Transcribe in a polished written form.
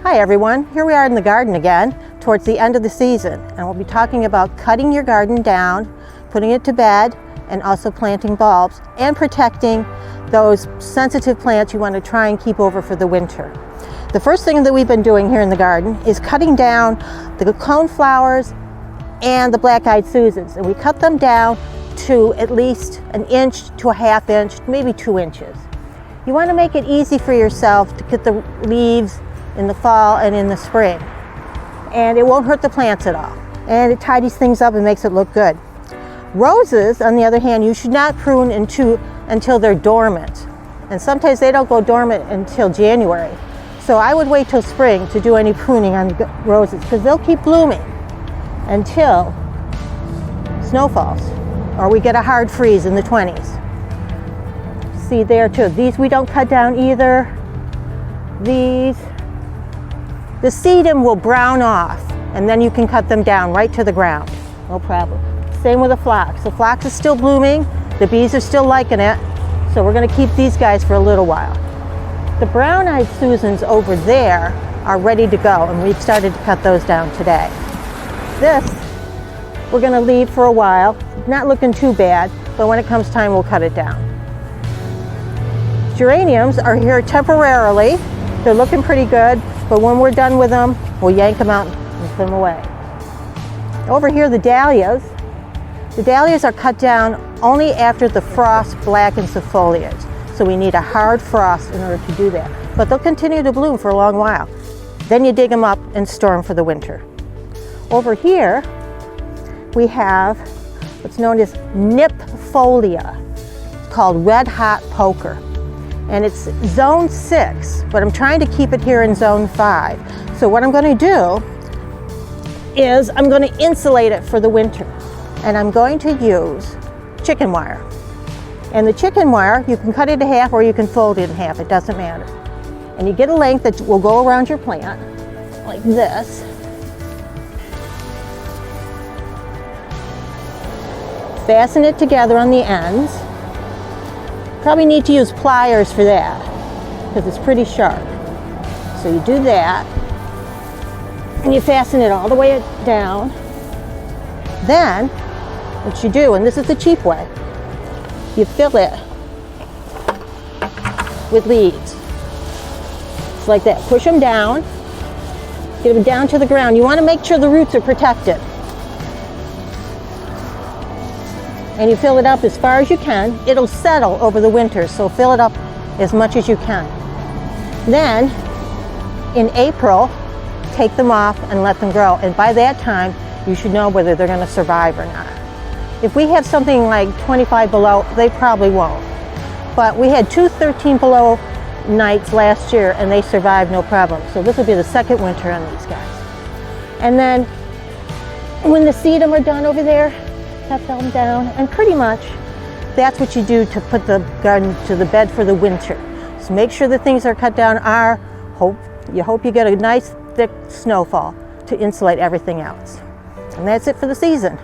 Hi everyone, here we are in the garden again towards the end of the season, and we'll be talking about cutting your garden down, putting it to bed, and also planting bulbs and protecting those sensitive plants you want to try and keep over for the winter. The first thing that we've been doing here in the garden is cutting down the coneflowers and the black-eyed Susans, and we cut them down to at least 1 inch to a 1/2 inch, maybe 2 inches. You want to make it easy for yourself to get the leaves in the fall and in the spring, and it won't hurt the plants at all, and it tidies things up and makes it look good. Roses, on the other hand, you should not prune until they're dormant, and sometimes they don't go dormant until January, so I would wait till spring to do any pruning on roses because they'll keep blooming until snow falls or we get a hard freeze in the 20s. See there too, these we don't cut down either. The sedum will brown off, and then you can cut them down right to the ground, no problem. Same with the phlox. The phlox is still blooming, the bees are still liking it, so we're going to keep these guys for a little while. The brown-eyed Susans over there are ready to go, and we've started to cut those down today. This we're going to leave for a while, not looking too bad, but when it comes time we'll cut it down. Geraniums are here temporarily. They're looking pretty good, but when we're done with them, we'll yank them out and put them away. Over here, the dahlias. The dahlias are cut down only after the frost blackens the foliage. So we need a hard frost in order to do that. But they'll continue to bloom for a long while. Then you dig them up and store them for the winter. Over here, we have what's known as nipfolia. It's called red hot poker. And it's zone 6, but I'm trying to keep it here in zone 5. So what I'm going to do is I'm going to insulate it for the winter. And I'm going to use chicken wire. And the chicken wire, you can cut it in half or you can fold it in half, it doesn't matter. And you get a length that will go around your plant, like this. Fasten it together on the ends. Probably need to use pliers for that because it's pretty sharp. So you do that and you fasten it all the way down. Then what you do, and this is the cheap way, you fill it with leaves. It's like that. Push them down, get them down to the ground. You want to make sure the roots are protected. And you fill it up as far as you can. It'll settle over the winter, so fill it up as much as you can. Then, in April, take them off and let them grow. And by that time, you should know whether they're going to survive or not. If we have something like 25 below, they probably won't. But we had 2 13 below nights last year, and they survived no problem. So this will be the second winter on these guys. And then, when the sedum are done over there, cut them down, and pretty much that's what you do to put the garden to the bed for the winter. So make sure the things that are cut down you hope you get a nice thick snowfall to insulate everything else. And that's it for the season.